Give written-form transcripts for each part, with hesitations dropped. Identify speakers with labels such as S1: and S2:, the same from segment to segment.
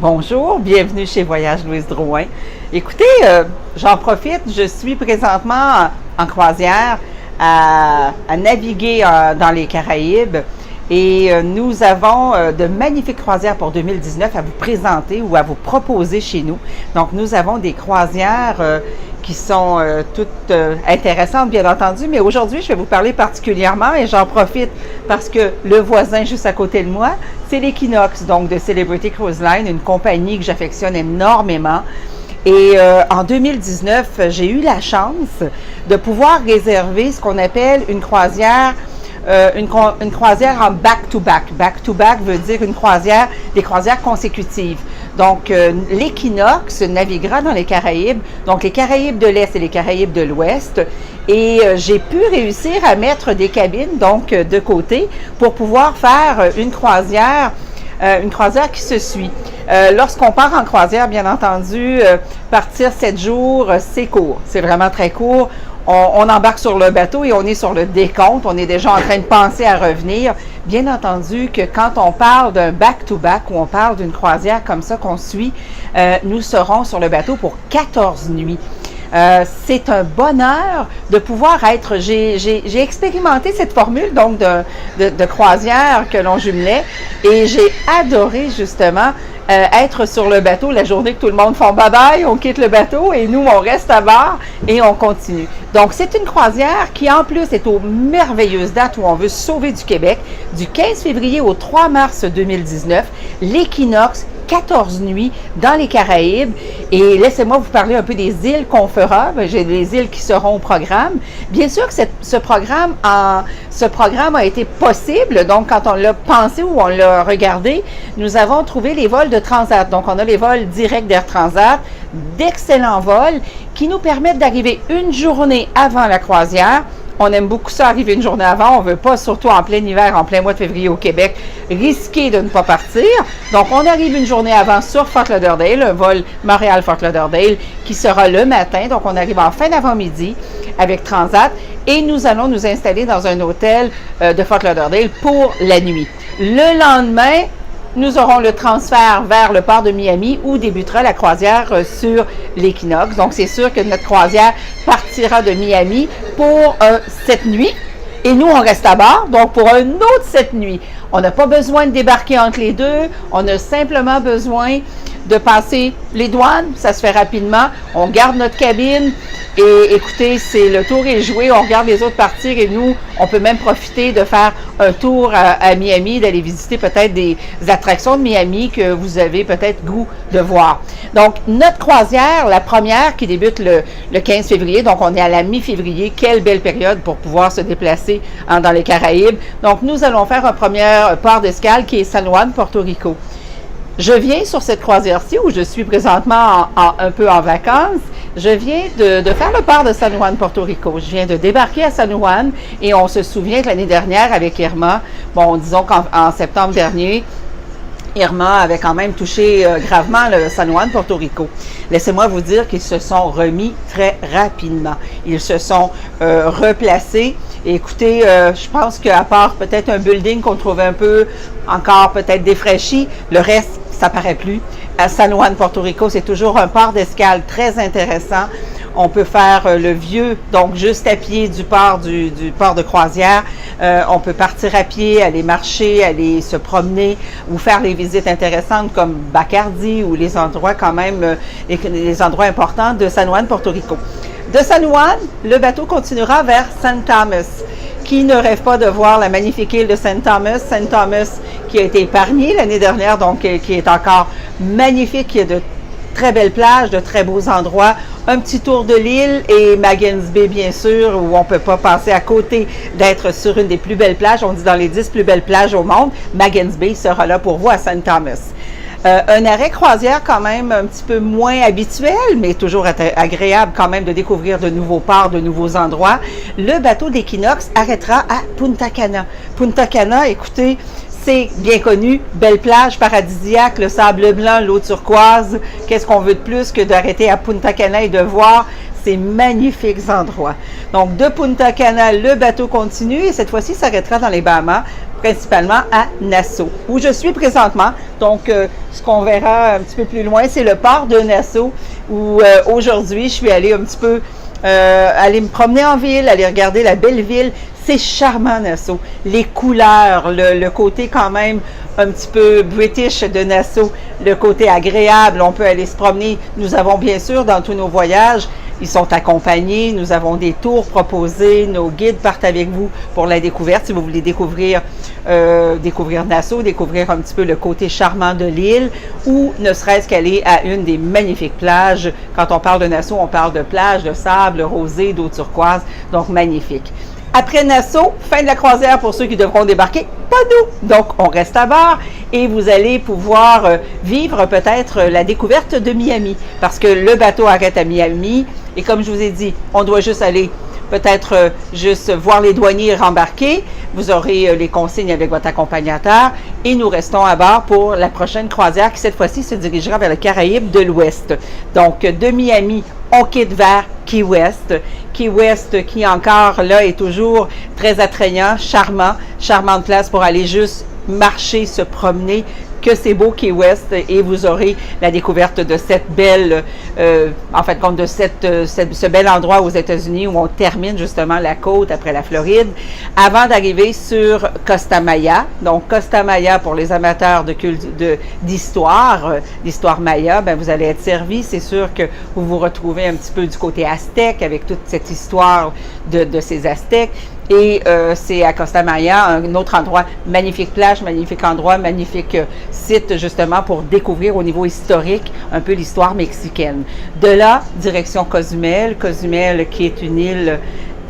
S1: Bonjour, bienvenue chez Voyage Louise Drouin. Écoutez, j'en profite, je suis présentement en croisière à naviguer dans les Caraïbes et nous avons de magnifiques croisières pour 2019 à vous présenter ou à vous proposer chez nous. Donc, nous avons des croisières qui sont toutes intéressantes, bien entendu, mais aujourd'hui, je vais vous parler particulièrement et j'en profite parce que le voisin juste à côté de moi, c'est l'Equinox, donc de Celebrity Cruise Line, une compagnie que j'affectionne énormément. Et en 2019, j'ai eu la chance de pouvoir réserver ce qu'on appelle une croisière une croisière en back-to-back. Back-to-back veut dire des croisières consécutives. Donc, l'Equinox naviguera dans les Caraïbes, donc les Caraïbes de l'Est et les Caraïbes de l'Ouest. Et j'ai pu réussir à mettre des cabines, donc, de côté pour pouvoir faire une croisière qui se suit. Lorsqu'on part en croisière, bien entendu, partir 7 jours, c'est court. C'est vraiment très court. On embarque sur le bateau et on est sur le décompte. On est déjà en train de penser à revenir. Bien entendu que quand on parle d'un back-to-back ou on parle d'une croisière comme ça qu'on suit, nous serons sur le bateau pour 14 nuits. C'est un bonheur de pouvoir être... J'ai expérimenté cette formule donc de croisière que l'on jumelait et j'ai adoré justement être sur le bateau la journée que tout le monde fait bye-bye, on quitte le bateau et nous, on reste à bord et on continue. Donc, c'est une croisière qui, en plus, est aux merveilleuses dates où on veut sauver du Québec, du 15 février au 3 mars 2019, l'Equinox, 14 nuits dans les Caraïbes. Et laissez-moi vous parler un peu des îles qu'on fera. J'ai des îles qui seront au programme. Bien sûr que ce programme a été possible. Donc, quand on l'a pensé ou on l'a regardé, nous avons trouvé les vols de Transat. Donc, on a les vols directs d'Air Transat, d'excellents vols qui nous permettent d'arriver une journée avant la croisière. On aime beaucoup ça, arriver une journée avant. On ne veut pas, surtout en plein hiver, en plein mois de février au Québec, risquer de ne pas partir. Donc, on arrive une journée avant sur Fort Lauderdale, un vol Montréal-Fort Lauderdale qui sera le matin. Donc, on arrive en fin d'avant-midi avec Transat et nous allons nous installer dans un hôtel de Fort Lauderdale pour la nuit. Le lendemain, nous aurons le transfert vers le port de Miami où débutera la croisière sur l'Equinox. Donc, c'est sûr que notre croisière partira de Miami pour 7 nuits et nous, on reste à bord, donc pour un autre 7 nuits. On n'a pas besoin de débarquer entre les deux, on a simplement besoin de passer les douanes, ça se fait rapidement, on garde notre cabine et écoutez, le tour est joué, on regarde les autres partir et nous, on peut même profiter de faire un tour à Miami, d'aller visiter peut-être des attractions de Miami que vous avez peut-être goût de voir. Donc, notre croisière, la première qui débute le 15 février, donc on est à la mi-février, quelle belle période pour pouvoir se déplacer dans les Caraïbes. Donc, nous allons faire un premier port d'escale qui est San Juan, Porto Rico. Je viens sur cette croisière-ci où je suis présentement un peu en vacances. Je viens de faire le port de San Juan, Porto Rico. Je viens de débarquer à San Juan et on se souvient que l'année dernière avec Irma, bon, disons qu'en septembre dernier, Irma avait quand même touché gravement le San Juan, Porto Rico. Laissez-moi vous dire qu'ils se sont remis très rapidement. Ils se sont replacés. Et écoutez, je pense qu'à part peut-être un building qu'on trouvait un peu encore peut-être défraîchi, le reste, ça paraît plus. À San Juan, Porto Rico, c'est toujours un port d'escale très intéressant. On peut faire le vieux, donc juste à pied du port de croisière. On peut partir à pied, aller marcher, aller se promener ou faire les visites intéressantes comme Bacardi ou les endroits quand même, les endroits importants de San Juan, Porto Rico. De San Juan, le bateau continuera vers St. Thomas. Qui ne rêve pas de voir la magnifique île de St. Thomas? St. Thomas qui a été épargnée l'année dernière, donc qui est encore magnifique, qui a de très belles plages, de très beaux endroits, un petit tour de l'île et Magens Bay, bien sûr, où on ne peut pas passer à côté d'être sur une des plus belles plages. On dit dans les 10 plus belles plages au monde, Magens Bay sera là pour vous à St. Thomas. Un arrêt croisière quand même un petit peu moins habituel, mais toujours agréable quand même de découvrir de nouveaux ports, de nouveaux endroits. Le bateau d'Equinox arrêtera à Punta Cana. Punta Cana, écoutez, c'est bien connu, belle plage paradisiaque, le sable blanc, l'eau turquoise. Qu'est-ce qu'on veut de plus que d'arrêter à Punta Cana et de voir ces magnifiques endroits. Donc, de Punta Cana, le bateau continue et cette fois-ci s'arrêtera dans les Bahamas, principalement à Nassau, où je suis présentement. Donc, ce qu'on verra un petit peu plus loin, c'est le port de Nassau, où aujourd'hui, je suis allée un petit peu aller me promener en ville, aller regarder la belle ville. C'est charmant, Nassau. Les couleurs, le côté quand même un petit peu british de Nassau, le côté agréable, on peut aller se promener. Nous avons bien sûr dans tous nos voyages, ils sont accompagnés, nous avons des tours proposés, nos guides partent avec vous pour la découverte. Si vous voulez découvrir Nassau, découvrir un petit peu le côté charmant de l'île ou ne serait-ce qu'aller à une des magnifiques plages. Quand on parle de Nassau, on parle de plages, de sable rosé, d'eau turquoise, donc magnifique. Après Nassau, fin de la croisière pour ceux qui devront débarquer, pas nous. Donc, on reste à bord et vous allez pouvoir vivre peut-être la découverte de Miami parce que le bateau arrête à Miami et comme je vous ai dit, on doit juste aller peut-être juste voir les douaniers rembarquer. Vous aurez les consignes avec votre accompagnateur et nous restons à bord pour la prochaine croisière qui cette fois-ci se dirigera vers le Caraïbe de l'Ouest. Donc, de Miami, on quitte vers Key West. Key West qui encore là est toujours très attrayant, charmante place pour aller juste marcher, se promener. Que c'est beau Key West et vous aurez la découverte de cette belle, en fait, compte de ce bel endroit aux États-Unis où on termine justement la côte après la Floride, avant d'arriver sur Costa Maya. Donc Costa Maya pour les amateurs d'histoire maya, ben vous allez être servi. C'est sûr que vous vous retrouvez un petit peu du côté aztèque avec toute cette histoire de ces Aztèques. Et c'est à Costa Maya, un autre endroit, magnifique plage, magnifique endroit, magnifique site justement pour découvrir au niveau historique un peu l'histoire mexicaine. De là, direction Cozumel. Cozumel qui est une île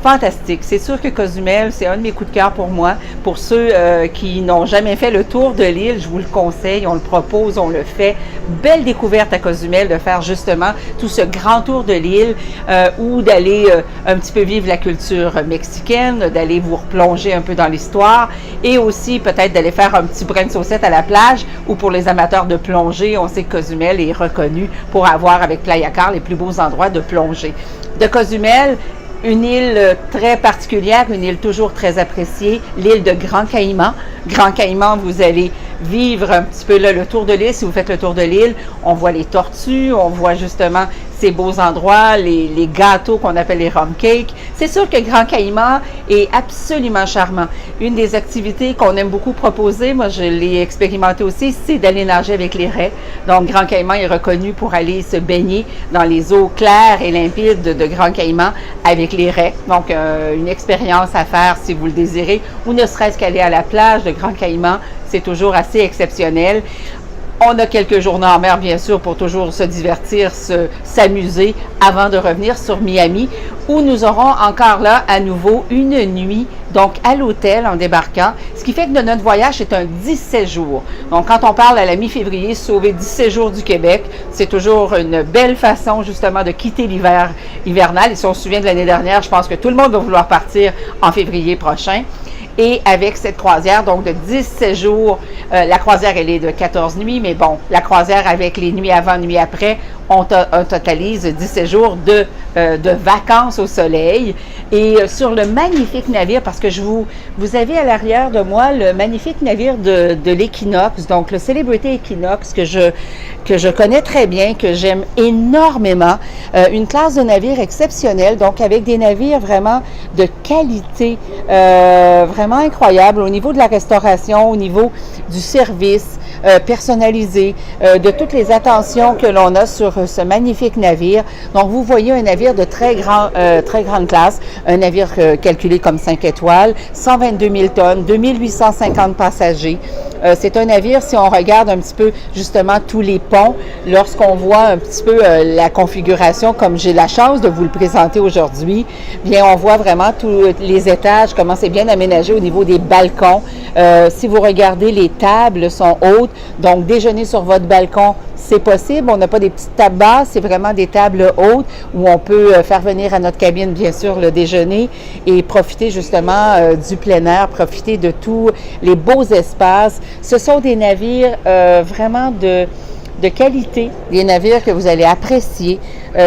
S1: fantastique. C'est sûr que Cozumel, c'est un de mes coups de cœur pour moi. Pour ceux qui n'ont jamais fait le tour de l'île, je vous le conseille, on le propose, on le fait. Belle découverte à Cozumel de faire justement tout ce grand tour de l'île ou d'aller un petit peu vivre la culture mexicaine, d'aller vous replonger un peu dans l'histoire et aussi peut-être d'aller faire un petit brin de saucette à la plage ou pour les amateurs de plongée, on sait que Cozumel est reconnu pour avoir avec Playa Carl les plus beaux endroits de plongée. De Cozumel, une île très particulière, une île toujours très appréciée, l'île de Grand Caïman. Grand Caïman, vous allez vivre un petit peu là, le tour de l'île. Si vous faites le tour de l'île, on voit les tortues, on voit justement ces beaux endroits, les gâteaux qu'on appelle les rum cakes. C'est sûr que Grand Caïman est absolument charmant. Une des activités qu'on aime beaucoup proposer, moi je l'ai expérimenté aussi, c'est d'aller nager avec les raies. Donc Grand Caïman est reconnu pour aller se baigner dans les eaux claires et limpides de Grand Caïman avec les raies. Donc une expérience à faire si vous le désirez, ou ne serait-ce qu'aller à la plage de Grand Caïman, c'est toujours assez exceptionnel. On a quelques journées en mer, bien sûr, pour toujours se divertir, s'amuser avant de revenir sur Miami, où nous aurons encore là, à nouveau, une nuit, donc à l'hôtel en débarquant, ce qui fait que notre voyage est un 17 jours. Donc, quand on parle à la mi-février, sauver 17 jours du Québec, c'est toujours une belle façon, justement, de quitter l'hiver hivernal. Et si on se souvient de l'année dernière, je pense que tout le monde va vouloir partir en février prochain. Et avec cette croisière, donc de 17 jours, la croisière, elle est de 14 nuits, mais bon, la croisière avec les nuits avant, nuits après, on totalise 17 jours de vacances au soleil. Et sur le magnifique navire, parce que vous avez à l'arrière de moi le magnifique navire de l'Equinox, donc le Celebrity Equinox, que je connais très bien, que j'aime énormément. Une classe de navire exceptionnelle, donc avec des navires vraiment de qualité, vraiment incroyable au niveau de la restauration, au niveau du service personnalisé, de toutes les attentions que l'on a sur ce magnifique navire. Donc, vous voyez un navire de très grande classe, un navire calculé comme 5 étoiles, 122 000 tonnes, 2850 passagers. C'est un navire, si on regarde un petit peu justement tous les ponts, lorsqu'on voit un petit peu la configuration, comme j'ai la chance de vous le présenter aujourd'hui, bien on voit vraiment tous les étages, comment c'est bien aménagé au niveau des balcons. Si vous regardez, les tables sont hautes, donc déjeuner sur votre balcon, c'est possible. On n'a pas des petites tables basses, c'est vraiment des tables hautes où on peut faire venir à notre cabine, bien sûr, le déjeuner et profiter justement du plein air, profiter de tous les beaux espaces. Ce sont des navires vraiment de qualité, des navires que vous allez apprécier.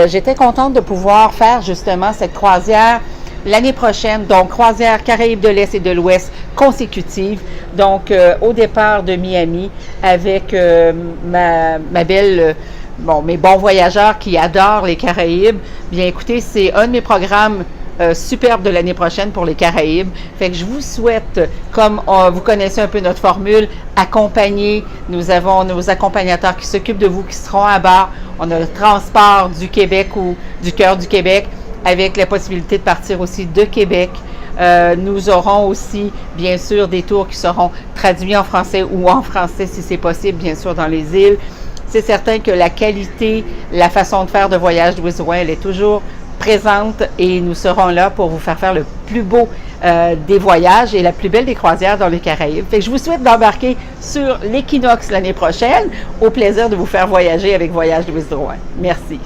S1: J'étais contente de pouvoir faire justement cette croisière l'année prochaine, donc croisière Caraïbes de l'Est et de l'Ouest consécutive, donc au départ de Miami avec ma belle, mes bons voyageurs qui adorent les Caraïbes. Bien écoutez, c'est un de mes programmes superbe de l'année prochaine pour les Caraïbes. Fait que je vous souhaite, comme vous connaissez un peu notre formule, accompagner. Nous avons nos accompagnateurs qui s'occupent de vous, qui seront à bord. On a le transport du Québec ou du cœur du Québec avec la possibilité de partir aussi de Québec. Nous aurons aussi, bien sûr, des tours qui seront traduits en français ou en français si c'est possible, bien sûr, dans les îles. C'est certain que la qualité, la façon de faire de voyage de Louise Drouin, elle est toujours présente et nous serons là pour vous faire le plus beau des voyages et la plus belle des croisières dans les Caraïbes. Fait que je vous souhaite d'embarquer sur l'Équinoxe l'année prochaine. Au plaisir de vous faire voyager avec Voyage Louise Drouin. Merci.